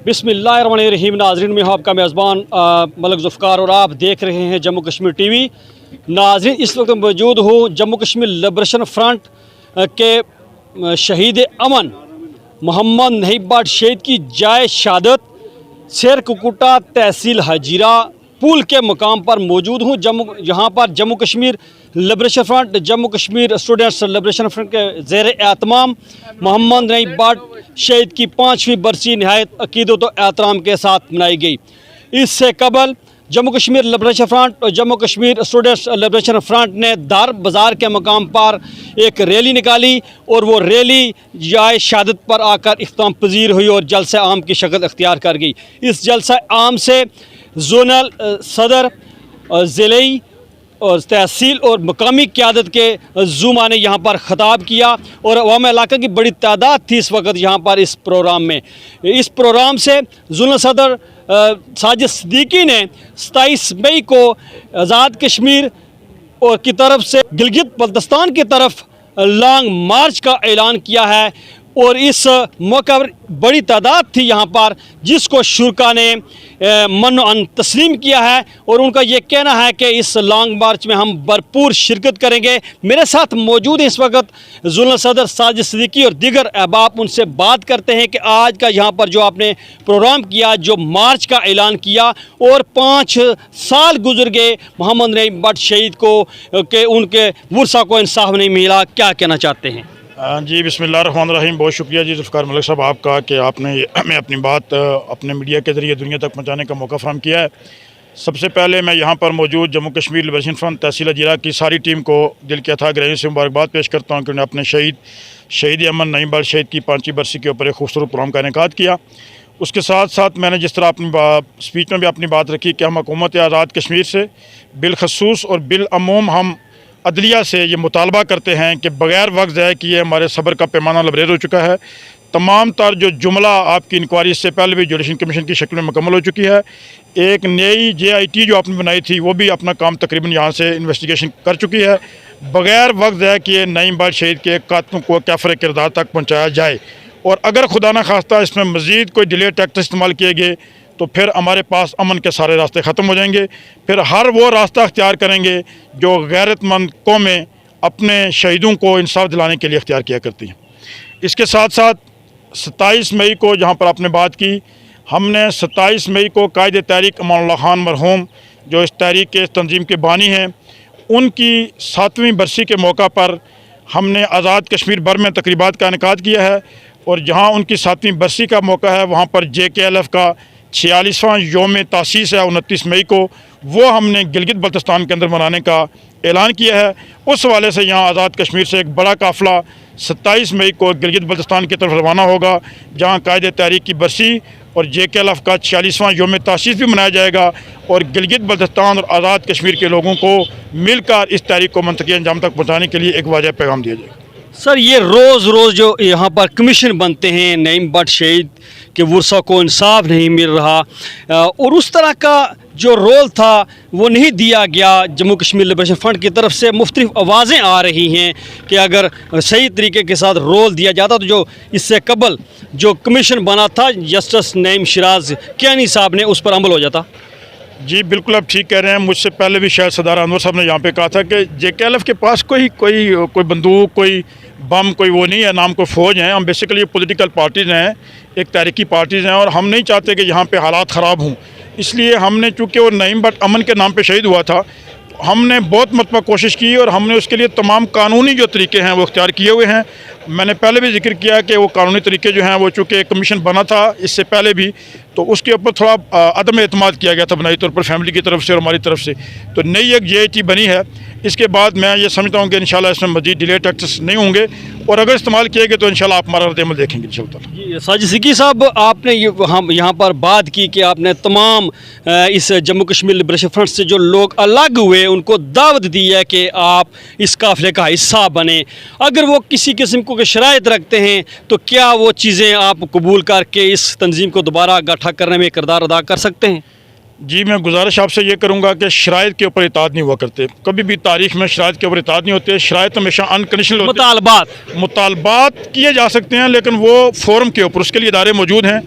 बिस्मिल्लाहिर्रहमानिर्रहीम। नाज़रीन, मैं हूं आपका मेज़बान मलक ज़ुफ़्कार और आप देख रहे हैं जम्मू कश्मीर टीवी। नाज़रीन, इस वक्त मौजूद हूँ जम्मू कश्मीर लिबरेशन फ्रंट के शहीद अमन मोहम्मद नहीब बट शहीद की जाए शहादत शेरकुकुटा तहसील हजीरा पुल के मकाम पर मौजूद हूँ। यहाँ पर Jammu Kashmir liberation front, Jammu Kashmir students liberation front के ज़ेर एहतमाम मोहम्मद नहीब बट शहीद की 5वीं बरसी नहायत अकीदत व एहतराम के साथ मनाई गई। इससे कबल जम्मू कश्मीर लिबरेशन फ्रंट और Jammu Kashmir students liberation front ने दार बाज़ार के मकाम पर एक रैली निकाली और वो रैली जाए शहादत पर आकर इख्तिताम पजीर हुई और जलसा आम की शक्ल अख्तियार कर गई। इस जलसा आम से जोनल सदर, ज़िले और तहसील और मकामी क़यादत के ज़ुमा ने यहाँ पर ख़ताब किया और अवाम इलाका की बड़ी तादाद थी इस वक्त यहाँ पर इस प्रोग्राम में। इस प्रोग्राम से ज़ोनल सदर साजिद सिद्दीकी ने 27 मई को आज़ाद कश्मीर और की तरफ से गिलगित बल्तिस्तान की तरफ लॉन्ग मार्च का ऐलान किया है और इस मौका पर बड़ी तादाद थी यहाँ पर, जिसको शुरा ने मन तस्लीम किया है और उनका ये कहना है कि इस लॉन्ग मार्च में हम भरपूर शिरकत करेंगे। मेरे साथ मौजूद हैं इस वक्त ज़ोनल सदर साजिद सिद्दीकी और दीगर अहबाब। उनसे बात करते हैं कि आज का यहाँ पर जो आपने प्रोग्राम किया, जो मार्च का ऐलान किया और 5 साल गुजर गए मोहम्मद नहीब बट शहीद को कि उनके वर्सा को इंसाफ नहीं मिला, क्या कहना चाहते हैं? जी, बिस्मिल्लाहिर्रहमानिर्रहीम। बहुत शुक्रिया जी ज़ुफ़्कार मलिक साहब आपका कि आपने हमें अपनी बात अपने मीडिया के ज़रिए दुनिया तक पहुँचाने का मौका फ़राहम किया है। सबसे पहले मैं यहाँ पर मौजूद जम्मू कश्मीर लिबरेशन फ्रंट तहसील हजीरा की सारी टीम को दिल के अथाह गहराइयों से मुबारकबाद पेश करता हूँ कि उन्होंने अपने शहीद अमन नहीब बट शहीद की 5वीं बरसी के ऊपर एक खूबसूरत प्रोग्राम का इनेकाद किया। उसके साथ साथ मैंने जिस तरह अपनी स्पीच में भी अपनी बात रखी कि हम हुकूमत आज़ाद कश्मीर से बिलखसूस और बिलअमूम हम अदलिया से ये मुतालबा करते हैं कि बग़ैर वक्त ज़ाया किए हमारे सब्र का पैमाना लबरेज हो चुका है। तमाम तर जो जुमला आपकी इंक्वायरी से पहले भी जुडिशल कमीशन की शक्ल में मुकम्मल हो चुकी है। एक नई JIT जो आपने बनाई थी वो भी अपना काम तकरीबन यहाँ से इन्वेस्टिगेशन कर चुकी है। बग़ैर वक्त ज़ाया किए नईम बट शहीद के कातलों को कैफ़र किरदार तक पहुँचाया जाए और अगर खुदा न खास्ता इसमें मज़ीद कोई डिले टैक्टिक्स इस्तेमाल किए गए तो फिर हमारे पास अमन के सारे रास्ते ख़त्म हो जाएंगे। फिर हर वो रास्ता अख्तियार करेंगे जो गैरतमंद कौमें अपने शहीदों को इंसाफ दिलाने के लिए अख्तियार किया करती हैं। इसके साथ साथ 27 मई को जहाँ पर आपने बात की, हमने 27 मई को कायद तहरीक अमानुल्लाह खान मरहूम जो इस तहरीक के तंजीम के बानी हैं, उनकी 7वीं बरसी के मौका पर हमने आज़ाद कश्मीर भर में तकरीबात का इनेकाद किया है और जहाँ उनकी 7वीं बरसी का मौका है वहाँ पर JKLF का 46वां योम तासीस है 29 मई को, वो हमने गिलगित बल्तिस्तान के अंदर मनाने का ऐलान किया है। उस हवाले से यहाँ आज़ाद कश्मीर से एक बड़ा काफ़िला 27 मई को गिलगित बल्तिस्तान की तरफ रवाना होगा, जहाँ कायद तहरीक की बरसी और JKLF का 46वां योम तासीस भी मनाया जाएगा और गिलगित बल्तिस्तान और आज़ाद कश्मीर के लोगों को मिलकर इस तहरीक को मंतकी अंजाम तक पहुँचाने के लिए एक वाज़ेह पैगाम दिया जाएगा। सर, ये रोज़ जो यहाँ पर कमीशन बनते हैं, नईम बट शहीद के वर्सा को इंसाफ नहीं मिल रहा और उस तरह का जो रोल था वो नहीं दिया गया। जम्मू कश्मीर लिबरेशन फ्रंट की तरफ से मुख्तलिफ आवाज़ें आ रही हैं कि अगर सही तरीके के साथ रोल दिया जाता तो जो इससे कबल जो कमीशन बना था जस्टिस नईम शिराज कियानी साहब ने, उस पर अमल हो जाता। जी बिल्कुल, आप ठीक कह रहे हैं। मुझसे पहले भी शायद सदार अनवर साहब ने यहाँ पे कहा था कि JKLF के पास कोई बंदूक, कोई बम, कोई वो नहीं है, नाम को फ़ौज हैं। हम बेसिकली पॉलिटिकल पार्टीज़ हैं, एक तहरीकी पार्टीज़ हैं और हम नहीं चाहते कि यहाँ पे हालात ख़राब हों। इसलिए हमने, चूँकि वो नईम बट अमन के नाम पे शहीद हुआ था, हमने बहुत मरतबा कोशिश की और हमने उसके लिए तमाम कानूनी जो तरीके हैं वो इख्तियार किए हुए हैं। मैंने पहले भी जिक्र किया कि वो कानूनी तरीके जो हैं वो, चूँकि कमीशन बना था इससे पहले भी, तो उसके ऊपर थोड़ा अदम एतमाद किया गया था बुनियादी तौर पर फैमिली की तरफ से और हमारी तरफ से। तो नई एक JIT बनी है। इसके बाद मैं ये समझता हूँ कि इंशाल्लाह इसमें मज़ीद डिले टैक्सेस नहीं होंगे और अगर इस्तेमाल किए गए तो इंशाल्लाह आप हमारा रद्द-ए-अमल देखेंगे इंशाल्लाह। साजिद सिद्दीकी साहब, आपने हम यहाँ पर बात की कि आपने तमाम इस जम्मू कश्मीर लिबरेशन फ्रंट से जो लोग अलग हुए उनको दावत दी है कि आप इस काफ़िले का हिस्सा बने। अगर वो किसी किस्म को शराइत रखते हैं तो क्या वो चीज़ें आप कबूल करके इस तंजीम को दोबारा गठा करने में किरदार अदा कर सकते हैं? जी, मैं गुजारिश आपसे ये करूँगा कि शराइत के ऊपर इताद नहीं हुआ करते। कभी भी तारीख़ में शराइत के ऊपर इताद नहीं होते। शराइत हमेशा अनकंडीशनल होते। मुतालबात किए जा सकते हैं लेकिन वो फोरम के ऊपर, उसके लिए इदारे मौजूद हैं।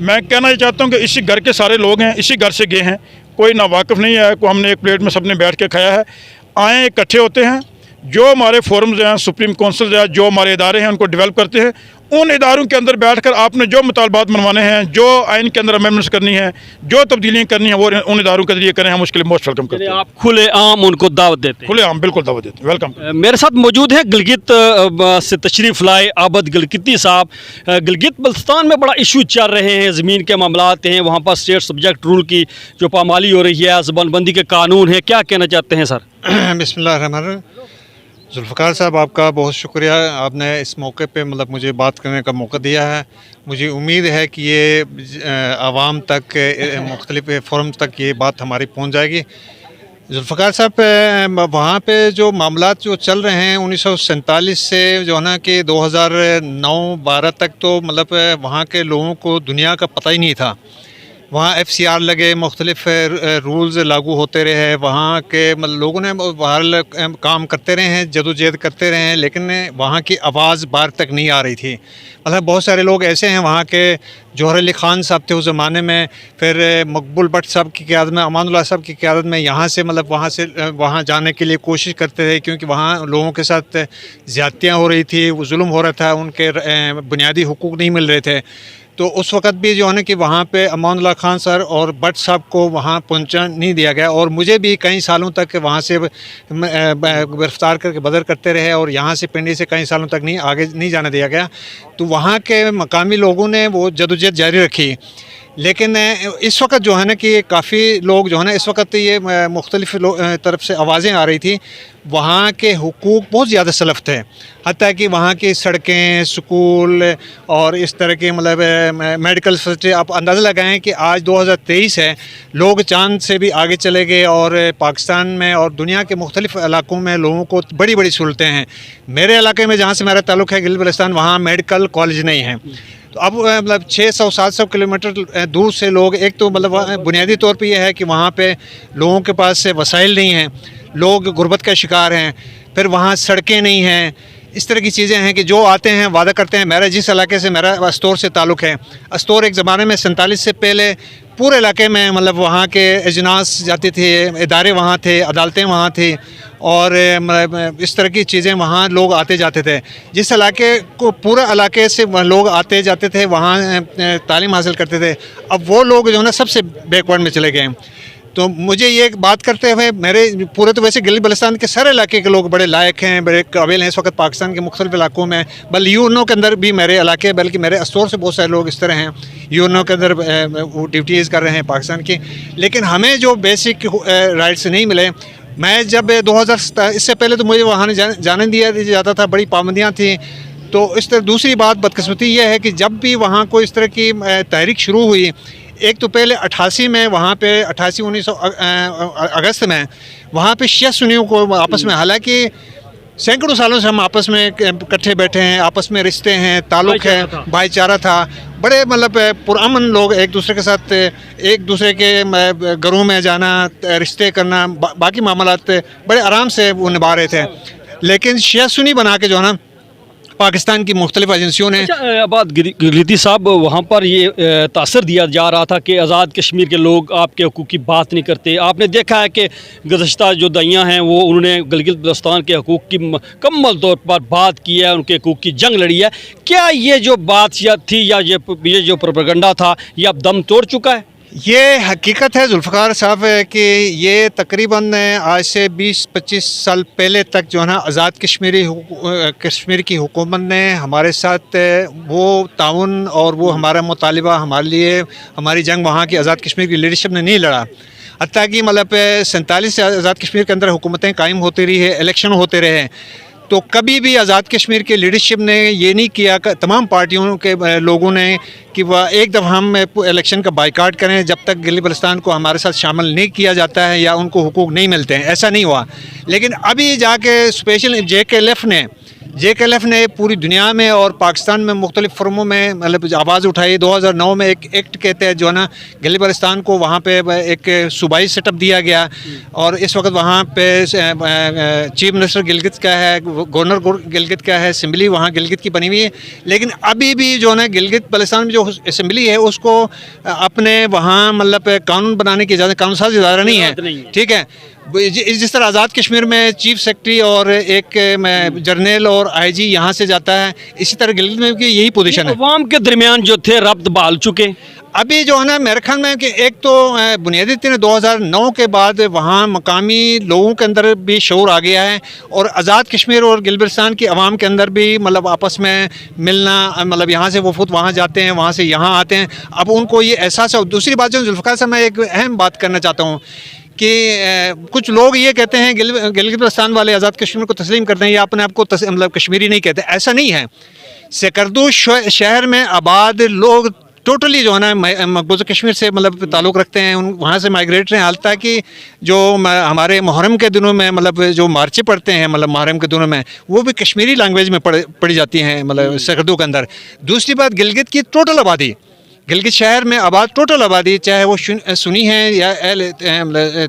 मैं कहना ये चाहता हूँ कि इसी घर के सारे लोग हैं, इसी घर से गए हैं, कोई ना वाकिफ़ नहीं है, को हमने एक प्लेट में सबने बैठ के खाया है। आए इकट्ठे होते हैं, जो हमारे फोरम्स हैं, सुप्रीम काउंसिल हैं, जो हमारे इदारे हैं, उनको डेवलप करते हैं। उन इदारों के अंदर बैठकर आपने जो मुतालबात मनवाने हैं, जो आइन के अंदर अमेंडमेंट्स करनी है, जो तब्दीलियाँ करनी है, वो उन इदारों के जरिए करें। हम उसके लिए मोस्ट वेलकम करते हैं। आप खुले आम उनको दावत देते हैं? खुले आम बिल्कुल दावत देते हैं, वेलकम। मेरे साथ मौजूद है गिलगित से तशरीफ़ लाए आबद गिलगिती साहब। गिलगित बल्तिस्तान में बड़ा इशू चल रहे हैं, ज़मीन के मामलात हैं, वहाँ पर स्टेट सब्जेक्ट रूल की जो पामाली हो रही है, ज़बानबंदी के कानून है, क्या कहना चाहते हैं सर? बिस्मिल्लाहिर्रहमानिर्रहीम। जुल्फ़िकार साहब, आपका बहुत शुक्रिया, आपने इस मौके पे मतलब मुझे बात करने का मौका दिया है। मुझे उम्मीद है कि ये आवाम तक, मुख्तलिफ़ फोरम तक ये बात हमारी पहुंच जाएगी। जुल्फ़िकार साहब, वहाँ पे जो मामलात जो चल रहे हैं 1947 से जो है ना कि 2009-12 तक, तो मतलब वहाँ के लोगों को दुनिया का पता ही नहीं था। वहाँ FCR लगे, मुख्तलिफ रूल्स लागू होते रहे, वहाँ के मतलब लोगों ने बाहर काम करते रहे हैं, जदोजहद करते रहे हैं, लेकिन वहाँ की आवाज़ बाहर तक नहीं आ रही थी। मतलब बहुत सारे लोग ऐसे हैं, वहाँ के जौहर अली ख़ान साहब थे उस ज़माने में, फिर मकबूल भट्ट साहब की क़यादत में, अमानुल्लाह साहब की क़यादत में यहाँ से मतलब वहाँ जाने के लिए कोशिश करते थे, क्योंकि वहाँ लोगों के साथ ज़्यादतियाँ हो रही थी, जुल्म हो रहा था, उनके बुनियादी हुकूक नहीं मिल रहे थे। तो उस वक़्त भी जो है ना कि वहाँ पे अमानुल्लाह खान सर और भट्ट साहब को वहाँ पहुँचा नहीं दिया गया, और मुझे भी कई सालों तक वहाँ से गिरफ़्तार करके बदर करते रहे, और यहाँ से पिंडी से कई सालों तक आगे नहीं जाने दिया गया। तो वहाँ के मकामी लोगों ने वो जदोजहद जारी रखी। लेकिन इस वक्त जो है ना कि काफ़ी लोग जो है ना, इस वक्त ये मुख्तलिफ़ तरफ से आवाज़ें आ रही थी, वहाँ के हुकूक बहुत ज़्यादा सलफ़ थे, हत्ता कि वहाँ की सड़कें, स्कूल और इस तरह के मतलब मेडिकल फैसिलिटी। आप अंदाज़ा लगाएं कि आज 2023 है, लोग चाँद से भी आगे चले गए, और पाकिस्तान में और दुनिया के मुख्तलिफ़ इलाकों में लोगों को बड़ी बड़ी सहूलतें हैं। मेरे इलाके में, जहाँ से मेरा ताल्लुक़ है, गिलगित बल्तिस्तान, वहाँ मेडिकल कॉलेज नहीं है। तो अब मतलब 600-700 किलोमीटर दूर से लोग, एक तो मतलब बुनियादी तौर पे ये है कि वहाँ पे लोगों के पास से वसाइल नहीं हैं, लोग गुर्बत का शिकार हैं, फिर वहाँ सड़कें नहीं हैं, इस तरह की चीज़ें हैं कि जो आते हैं वादा करते हैं। मेरा जिस इलाके से, मेरा अस्तोर से ताल्लुक़ है, अस्तोर एक ज़माने में 47 से पहले पूरे इलाके में मतलब वहाँ के एजनास जाते थे, इदारे वहाँ थे, अदालतें वहाँ थी, और इस तरह की चीज़ें वहाँ लोग आते जाते थे। जिस इलाके को पूरा इलाके से लोग आते जाते थे, वहाँ तालीम हासिल करते थे। अब वो लोग जो है ना सबसे बैकवर्ड में चले गए। तो मुझे ये बात करते हुए, मेरे पूरे तो वैसे गिलगित बल्तिस्तान के सारे इलाके के लोग बड़े लायक हैं, बड़े काबिल हैं इस वक्त पाकिस्तान के मुख्तलिफ इलाकों में, बल्कि यूएनओ के अंदर भी मेरे इलाके, बल्कि मेरे अस्तोर से बहुत सारे लोग इस तरह हैं, यूएनओ के अंदर वो ड्यूटीज़ कर रहे हैं पाकिस्तान की। लेकिन हमें जो बेसिक राइट्स नहीं मिले। मैं जब 2000, इससे पहले तो मुझे वहाँ जाने दिया जाता था, बड़ी पाबंदियाँ थी। तो इस तरह दूसरी बात बदकिस्मती यह है कि जब भी वहाँ कोई इस तरह की तहरीक शुरू हुई, एक तो पहले 88 में वहाँ पे 19 अगस्त में वहाँ पे शिया सुन्नियों को आपस में, हालांकि सैकड़ों सालों से हम आपस में इकट्ठे बैठे हैं, आपस में रिश्ते हैं, ताल्लुक़ है, भाईचारा था, बड़े मतलब पुरअमन लोग एक दूसरे के साथ, एक दूसरे के घरों में जाना, रिश्ते करना, बाकी मामलात बड़े आराम से वो निभा रहे थे। लेकिन शिया सुन्नी बना के जो है ना पाकिस्तान की मुख्तलिफ एजेंसियों ने। अच्छा, बात गिलगिती साहब, वहाँ पर ये तासर दिया जा रहा था कि आज़ाद कश्मीर के लोग आपके हकूक़ की बात नहीं करते। आपने देखा है कि गुज़श्ता जो दइयाँ हैं वो उन्होंने गिलगित बल्तिस्तान के हकूक़ की मुकम्मल तौर पर बात की है, उनके हकूक़ की जंग लड़ी है। क्या ये जो बात या थी, या ये जो प्रोपेगेंडा था, ये अब दम तोड़ चुका है? ये हकीकत है जुल्फ़िकार साहब कि ये तकरीबन आज से 20-25 साल पहले तक जो है ना आज़ाद कश्मीर की हुकूमत ने हमारे साथ वो ताउन और वो हमारा मुतालिबा, हमारे लिए हमारी जंग वहाँ की आज़ाद कश्मीर की लीडरशिप ने नहीं लड़ा। हत्ता कि मतलब 47 से आज़ाद कश्मीर के अंदर हुकूमतें कायम होती रही है, इलेक्शन होते रहे, तो कभी भी आज़ाद कश्मीर की लीडरशिप ने ये नहीं किया, तमाम पार्टियों के लोगों ने, कि वह एक दफ़ा हम इलेक्शन का बाइकाट करें जब तक गिलगित बल्तिस्तान को हमारे साथ शामिल नहीं किया जाता है या उनको हुकूक नहीं मिलते हैं। ऐसा नहीं हुआ। लेकिन अभी जाके स्पेशल JKLF ने JKLF ने पूरी दुनिया में और पाकिस्तान में मुख्तलिफ फॉर्मों में मतलब आवाज़ उठाई। 2009 में एक एक्ट के तहत जो है ना गिलगित बल्तिस्तान को वहाँ पे एक सूबाई सेटअप दिया गया और इस वक्त वहाँ पे चीफ मिनिस्टर गिलगित का है, गवर्नर गिलगित का है, असम्बली वहाँ गिलगित की बनी हुई है। लेकिन अभी भी जो है ना गिलगित बल्तिस्तान में जो असम्बली है उसको अपने वहाँ मतलब कानून बनाने की इजाज़त, कानून साज इदारा नहीं है, ठीक है। जिस तरह आज़ाद कश्मीर में चीफ सेक्रेटरी और एक जर्नल और IG यहाँ से जाता है, इसी तरह गिलगित में भी यही पोजीशन है। अवाम के दरमियान जो थे रब्त बहाल चुके। अभी जो है ना मेरे ख्याल में कि एक तो बुनियादी तौर 2009 के बाद वहाँ मकामी लोगों के अंदर भी शऊर आ गया है और आज़ाद कश्मीर और गिलगित की आवाम के अंदर भी मतलब आपस में मिलना, मतलब यहाँ से वफूद वहाँ जाते हैं, वहाँ से यहाँ आते हैं, अब उनको ये एहसास है। दूसरी बात जो जुल्फ़िकार साहब, मैं एक अहम बात करना चाहता हूँ कि कुछ लोग ये कहते हैं गिलगित बल्तिस्तान वाले आज़ाद कश्मीर को तस्लीम करते हैं या अपने आप को मतलब कश्मीरी नहीं कहते। ऐसा नहीं है। सकरदू शहर में आबाद लोग टोटली जो है ना मकबूजा कश्मीर से मतलब ताल्लुक़ रखते हैं, उन वहाँ से माइग्रेट हैं। हाल तक कि जो हमारे मुहर्रम के दिनों में मतलब जो मार्चे पढ़ते हैं मतलब मुहर्रम के दिनों में वो भी कश्मीरी लैंग्वेज में पढ़ी जाती हैं मतलब सकरदू के अंदर। दूसरी बात, गिलगित की टोटल आबादी, गिलगित शहर में आबाद टोटल आबादी, चाहे वो सुन्नी है या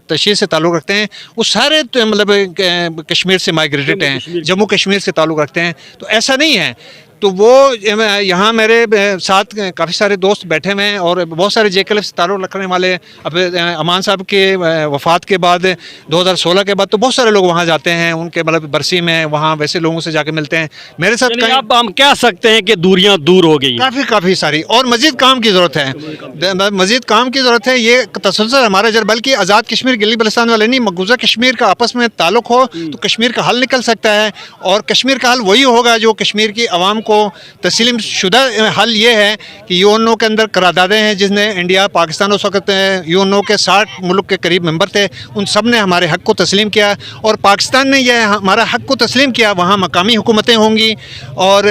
तशय्युद से ताल्लुक़ रखते हैं, वो सारे मतलब कश्मीर से माइग्रेटेड हैं, जम्मू कश्मीर से ताल्लुक़ रखते हैं। तो ऐसा नहीं है। तो वो यहाँ मेरे साथ काफ़ी सारे दोस्त बैठे हुए हैं और बहुत सारे JKLF से ताल्लुक़ रखने वाले। अब अमान साहब के वफ़ात के बाद 2016 के बाद तो बहुत सारे लोग वहाँ जाते हैं, उनके मतलब बरसी में वहाँ वैसे लोगों से जाके मिलते हैं। मेरे साथ अब हम कह सकते हैं कि दूरियां दूर हो गई, काफ़ी सारी, और मज़ीद काम की ज़रूरत है, मज़ीद काम की ज़रूरत है। ये तसलसल हमारा जर बल्कि आज़ाद कश्मीर गिलगित बल्तिस्तान वाले नहीं, मकबूजा कश्मीर का आपस में ताल्लुक़ हो तो कश्मीर का हल निकल सकता है। और कश्मीर का हल वही होगा जो कश्मीर की आवाम को तस्लीम शुदा हल ये है कि UNO के अंदर करारदादें हैं जिसने इंडिया, पाकिस्तान उस वक्त UNO के 60 मुल्क के करीब मेंबर थे, उन सब ने हमारे हक़ को तस्लीम किया और पाकिस्तान ने यह हमारा हक़ को तस्लीम किया। वहाँ मकामी हुकूमतें होंगी और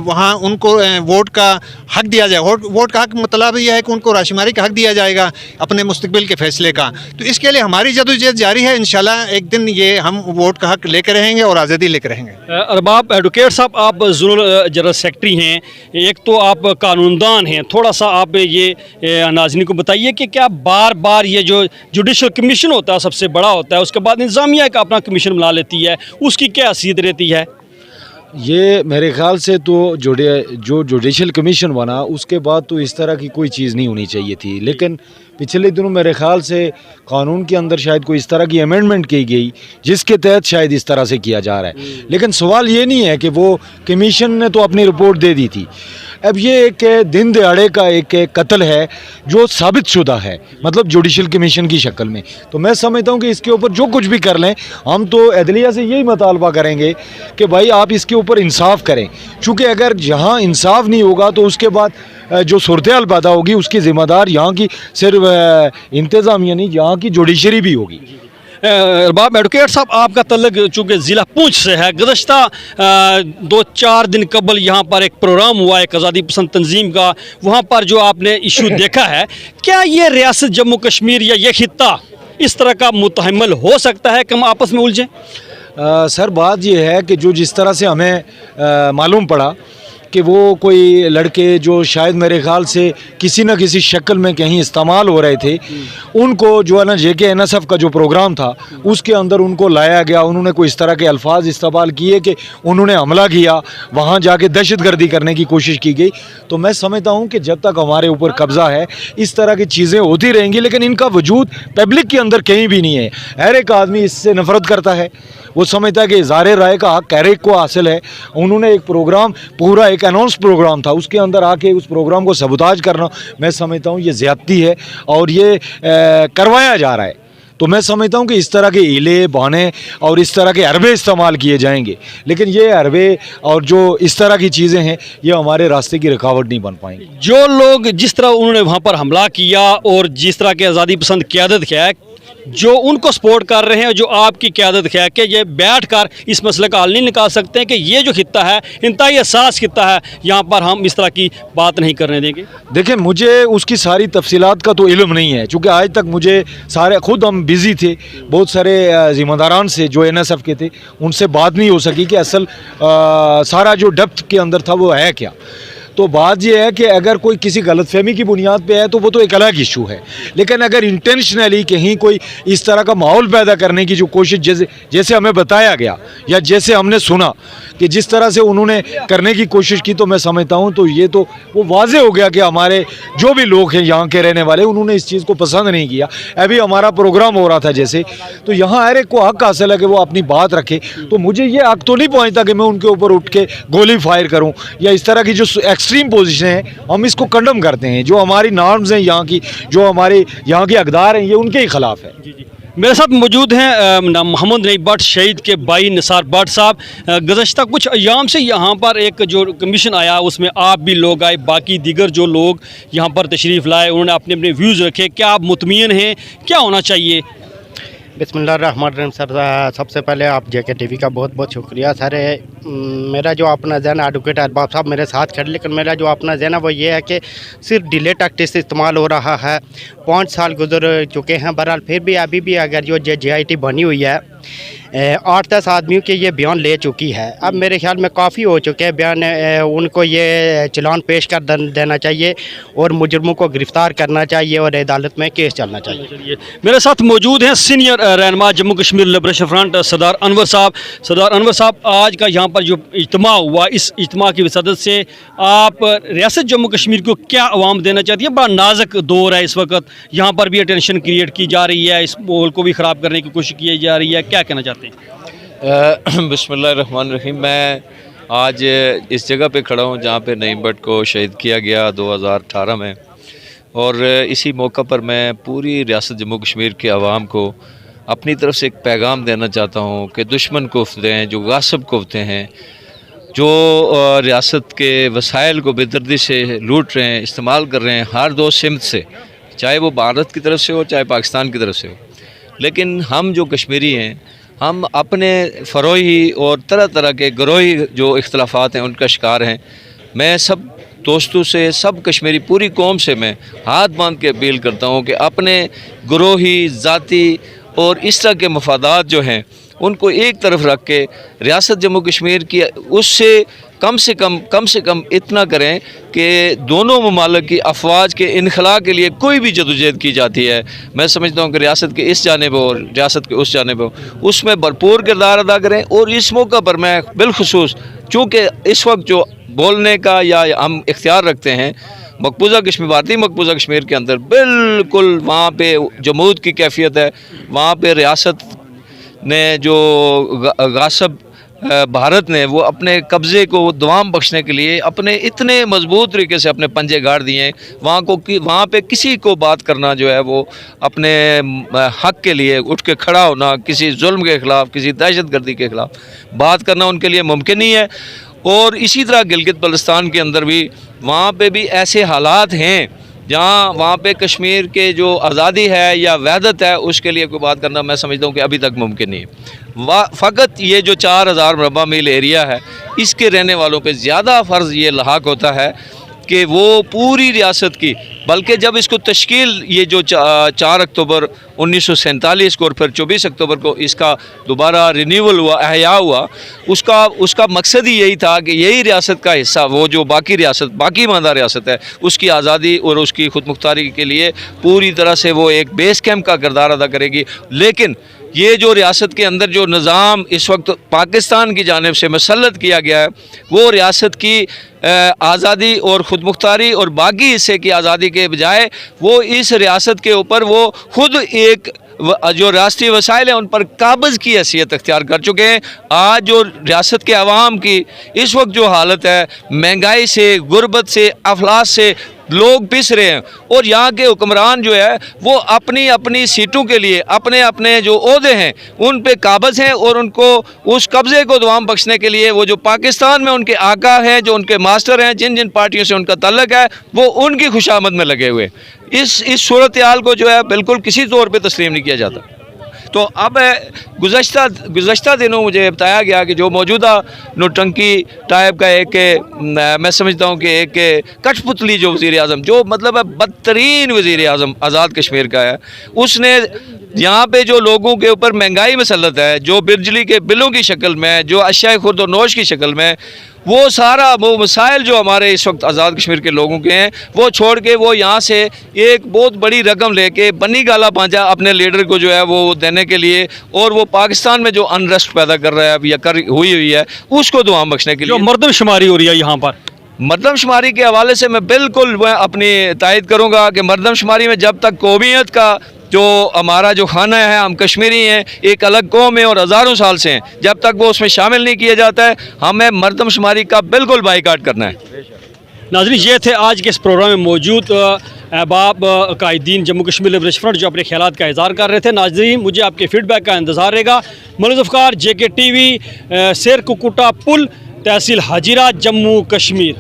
वहाँ उनको वोट का हक़ दिया जाएगा। वोट का हक़ मतलब यह है कि उनको राशुमारी का हक़ दिया जाएगा अपने मुस्तकबिल के फ़ैसले का। तो इसके लिए हमारी जदोजहद जारी है। इंशाल्लाह एक दिन ये हम वोट का हक़ लेकर रहेंगे और आज़ादी लेकर रहेंगे। अरबाब एडवोकेट साहब, आप जनरल सेक्रेटरी हैं, एक तो आप कानूनदान हैं, थोड़ा सा आप ये नाज़रीन को बताइए कि क्या बार बार ये जो जुडिशल कमीशन होता है सबसे बड़ा होता है, उसके बाद इंतज़ामिया का अपना कमीशन बना लेती है, उसकी क्या हैसियत रहती है? ये मेरे ख्याल से तो जो जुडिशल कमीशन बना उसके बाद तो इस तरह की कोई चीज़ नहीं होनी चाहिए थी, लेकिन पिछले दिनों मेरे ख्याल से कानून के अंदर शायद कोई इस तरह की अमेंडमेंट की गई जिसके तहत शायद इस तरह से किया जा रहा है। लेकिन सवाल ये नहीं है कि वो कमीशन ने तो अपनी रिपोर्ट दे दी थी। अब ये एक दिन दहाड़े का एक कत्ल है जो साबित शुदा है, मतलब जुडिशल कमीशन की शक्ल में। तो मैं समझता हूँ कि इसके ऊपर जो कुछ भी कर लें, हम तो अदलिया से यही मुतालबा करेंगे कि भाई आप इसके ऊपर इंसाफ करें, चूँकि अगर जहाँ इंसाफ नहीं होगा तो उसके बाद जो सूरत हाल पैदा होगी उसकी ज़िम्मेदार यहाँ की सिर्फ इंतज़ामिया नहीं, यहाँ की जुडिशरी भी होगी। अरबाब एडवोकेट साहब, आपका तल्लुक चूँकि ज़िला पूंछ से है, गुज़श्ता 2-4 दिन कबल यहाँ पर एक प्रोग्राम हुआ है आज़ादी पसंद तंजीम का, वहाँ पर जो आपने इशू देखा है, क्या ये रियासत जम्मू कश्मीर या ये खित्ता इस तरह का मुतहम्मिल हो सकता है कि हम आपस में उलझें? सर बात ये है कि जो जिस तरह से हमें मालूम पड़ा कि वो कोई लड़के जो शायद मेरे ख्याल से किसी न किसी शक्ल में कहीं इस्तेमाल हो रहे थे, उनको जो है ना JKNSF का जो प्रोग्राम था उसके अंदर उनको लाया गया। उन्होंने कोई इस तरह के अल्फाज इस्तेमाल किए कि उन्होंने हमला किया, वहाँ जाके दहशतगर्दी करने की कोशिश की गई। तो मैं समझता हूँ कि जब तक हमारे ऊपर कब्ज़ा है इस तरह की चीज़ें होती रहेंगी, लेकिन इनका वजूद पब्लिक के अंदर कहीं भी नहीं है। हर एक आदमी इससे नफ़रत करता है, वो समझता है कि इज़हार राय का हक़ हर एक को हासिल है। उन्होंने एक प्रोग्राम, पूरा एक अनाउंस प्रोग्राम था, उसके अंदर आके उस प्रोग्राम को सबूताज करना, मैं समझता हूँ ये ज़्यादती है और ये करवाया जा रहा है। तो मैं समझता हूँ कि इस तरह के हीले बहाने और इस तरह के हरबे इस्तेमाल किए जाएंगे, लेकिन ये हरबे और जो इस तरह की चीज़ें हैं ये हमारे रास्ते की रुकावट नहीं बन पाएंगी। जो लोग जिस तरह उन्होंने वहाँ पर हमला किया और जिस तरह के आज़ादी पसंद क़यादत किया है, जो उनको सपोर्ट कर रहे हैं, जो आपकी क़यादत है कि ये बैठ कर इस मसले का हल नहीं निकाल सकते हैं कि ये जो खित्ता है इंतहाई हसास खित्ता है, यहाँ पर हम इस तरह की बात नहीं करने देंगे? देखिए, मुझे उसकी सारी तफसीलात का तो इल्म नहीं है, चूँकि आज तक मुझे सारे खुद हम बिज़ी थे, बहुत सारे ज़िम्मेदारान से जो NSF के थे उनसे बात नहीं हो सकी कि असल सारा जो डेप्थ के अंदर था वो है क्या। तो बात ये है कि अगर कोई किसी गलतफहमी की बुनियाद पे है तो वो तो एक अलग इशू है, लेकिन अगर इंटेंशनली कहीं कोई इस तरह का माहौल पैदा करने की जो कोशिश, जैसे हमें बताया गया या जैसे हमने सुना कि जिस तरह से उन्होंने करने की कोशिश की, तो मैं समझता हूँ तो ये तो वो वाजे हो गया कि हमारे जो भी लोग हैं यहाँ के रहने वाले, उन्होंने इस चीज़ को पसंद नहीं किया। अभी हमारा प्रोग्राम हो रहा था जैसे, तो यहाँ हर एक को हक हासिल है कि वो अपनी बात रखे, तो मुझे ये हक तो नहीं पहुँचता कि मैं उनके ऊपर उठ के गोली फायर करूँ या इस तरह की जो एक्सट्रीम पोजीशन है हम इसको कंडम करते हैं। जो हमारी नॉर्म्स हैं यहाँ की, जो हमारे यहाँ के अक़दार हैं, ये उनके ही ख़िलाफ़ है। मेरे साथ मौजूद हैं मोहम्मद नईम भट्ट शहीद के भाई निसार भट्ट साहब। गुज़श्ता कुछ अयाम से यहाँ पर एक जो कमीशन आया उसमें आप भी लोग आए, बाकी दीगर जो लोग यहाँ पर तशरीफ़ लाए उन्होंने अपने अपने व्यूज़ रखे। क्या आप मुतमईन हैं, क्या होना चाहिए? बिस्मिल्लाहिर्रहमानिर्रहीम। सर, सबसे पहले आप JK TV का बहुत बहुत शुक्रिया सर। मेरा जो अपना जहन, एडवोकेट अरबाब साहब मेरे साथ खड़े, लेकिन मेरा जो अपना जहन है वो ये है कि सिर्फ डिले टैक्टिक्स इस्तेमाल हो रहा है। 5 साल गुजर चुके हैं, बहरहाल फिर भी अभी भी अगर जो JIT बनी हुई है 8-10 आदमियों के ये बयान ले चुकी है। अब मेरे ख्याल में काफ़ी हो चुके हैं बयान, उनको ये चलान पेश कर देना चाहिए और मुजरमों को गिरफ़्तार करना चाहिए और अदालत में केस चलना चाहिए। मेरे साथ मौजूद हैं सीनियर रहनुमा जम्मू कश्मीर लिबरेशन फ्रंट सरदार अनवर साहब। सरदार अनवर साहब, आज का यहाँ पर जो इज्तिमा हुआ, इस इज्तिमा की वसादत से आप रियासत जम्मू कश्मीर को क्या आवाम देना चाहती है? बड़ा नाजुक दौर है इस वक्त, यहाँ पर भी टेंशन क्रिएट की जा रही है, इस माहौल को भी ख़राब करने की कोशिश की जा रही है, क्या कहना चाहते हैं? बिस्मिल्लाहिर्रहमानिर्रहीम। मैं आज इस जगह पे खड़ा हूँ जहाँ पे नईम भट्ट को शहीद किया गया 2018 में, और इसी मौका पर मैं पूरी रियासत जम्मू कश्मीर के अवाम को अपनी तरफ से एक पैगाम देना चाहता हूँ कि दुश्मन कुफ्ते हैं, जो गासिब कुफ्ते हैं, जो रियासत के वसाइल को बेदर्दी से लूट रहे हैं, इस्तेमाल कर रहे हैं हर दो सिमत से, चाहे वो भारत की तरफ से हो चाहे पाकिस्तान की तरफ से हो। लेकिन हम जो कश्मीरी हैं, हम अपने फ़रोही और तरह तरह के गरोही जो इख्तलाफात हैं उनका शिकार हैं। मैं सब दोस्तों से, सब कश्मीरी पूरी कौम से मैं हाथ बांध के अपील करता हूँ कि अपने गरोही, ज़ाती और इस तरह के मफादात जो हैं उनको एक तरफ रख के रियासत जम्मू कश्मीर की उससे कम से कम इतना करें कि दोनों ममालिक की अफवाज के इनखला के लिए कोई भी जदोजहद की जाती है, मैं समझता हूँ कि रियासत के इस जानिब और रियासत के उस जानिब हो, उसमें भरपूर किरदार अदा करें। और इस मौका पर मैं बिलखुसूस, चूँकि इस वक्त जो बोलने का या हम इख्तियार रखते हैं मकबूजा कश्मीर, भारतीय मकबूजा कश्मीर के अंदर बिल्कुल वहाँ पे जमूद की कैफियत है। वहाँ पे रियासत ने जो गासिब भारत ने वो अपने कब्ज़े को दवाम बख्शने के लिए अपने इतने मजबूत तरीके से अपने पंजे गाड़ दिए हैं, वहाँ पे किसी को बात करना जो है वो अपने हक़ के लिए उठ के खड़ा होना, किसी जुल्म के ख़िलाफ़, किसी दहशतगर्दी के ख़िलाफ़ बात करना उनके लिए मुमकिन नहीं है। और इसी तरह गिलगित बल्तिस्तान के अंदर भी, वहाँ पे भी ऐसे हालात हैं जहाँ वहाँ पे कश्मीर के जो आज़ादी है या वहदत है उसके लिए कोई बात करना मैं समझता हूँ कि अभी तक मुमकिन नहीं है। फ़कत ये जो 4000 मरबा मील एरिया है इसके रहने वालों पे ज़्यादा फ़र्ज़ ये लाक होता है कि वो पूरी रियासत की, बल्कि जब इसको तश्कील ये जो 4 अक्टूबर 1947 को और फिर 24 अक्टूबर को इसका दोबारा रिन्यूअल हुआ, अहया हुआ, उसका मकसद ही यही था कि यही रियासत का हिस्सा, वो जो बाकी रियासत, बाकी मानदा रियासत है, उसकी आज़ादी और उसकी खुद मुख्तारी के लिए पूरी तरह से वो एक बेस कैंप का किरदार अदा करेगी। लेकिन ये जो रियासत के अंदर जो निज़ाम इस वक्त पाकिस्तान की जानिब से मसल्लत किया गया है, वो रियासत की आज़ादी और ख़ुद मुख्तारी और बाकी हिस्से की आज़ादी के बजाय वो इस रियासत के ऊपर वो ख़ुद एक जो राष्ट्रीय वसाइल हैं उन पर काबज़ की हैसियत अख्तियार कर चुके हैं। आज जो रियासत के अवाम की इस वक्त जो हालत है, महंगाई से, गुर्बत से, अफलास से, लोग पिस रहे हैं और यहाँ के हुक्मरान जो है वो अपनी अपनी सीटों के लिए अपने अपने जो ओहदे हैं उन पे काबज़ हैं और उनको उस कब्ज़े को दुआम बख्शने के लिए वो जो पाकिस्तान में उनके आका हैं, जो उनके मास्टर हैं, जिन जिन पार्टियों से उनका तल्लक है, वो उनकी खुशामद में लगे हुए। इस सूरत हाल को जो है बिल्कुल किसी तौर पर तस्लीम नहीं किया जाता। तो अब गुज़श्ता दिनों मुझे बताया गया कि जो मौजूदा नौटंकी टाइप का एक मैं समझता हूँ कि एक कठपुतली जो वज़ीर आज़म, जो मतलब है बदतरीन वज़ीर आज़म आज़ाद कश्मीर का है, उसने यहाँ पे जो लोगों के ऊपर महंगाई मसलत है, जो बिजली के बिलों की शक्ल में, जो अशिया खुर्द और नोश की शक्ल में, वो सारा वो मसाइल जो हमारे इस वक्त आज़ाद कश्मीर के लोगों के हैं, वो छोड़ के वो यहाँ से एक बहुत बड़ी रकम लेके बनी गाला पांचा अपने लीडर को जो है वो देने के लिए, और वो पाकिस्तान में जो अनरेस्ट पैदा कर रहा है अब या हुई है उसको दुआम बख्शने के जो लिए मरदमशुमारी हो रही है यहाँ पर, मरदमशुमारी के हवाले से मैं बिल्कुल अपनी तायद करूँगा कि मरदमशुमारी में जब तक कौमियत का जो हमारा जो खाना है, हम कश्मीरी हैं, एक अलग कौम है और हज़ारों साल से हैं, जब तक वो उसमें शामिल नहीं किया जाता है हमें मरदमशुमारी का बिल्कुल बाइकाट करना है। नाज़रीन ये थे आज के इस प्रोग्राम में मौजूद अहबाब कायदीन जम्मू कश्मीर लिबरेशन फ्रंट जो अपने ख्यालात का इज़हार कर रहे थे। नाज़रीन मुझे आपके फ़ीडबैक का इंतज़ार रहेगा। मलिक ज़ुल्फ़िकार, JK TV, शेर कुकुटा पुल, तहसील हाजिरा, जम्मू कश्मीर।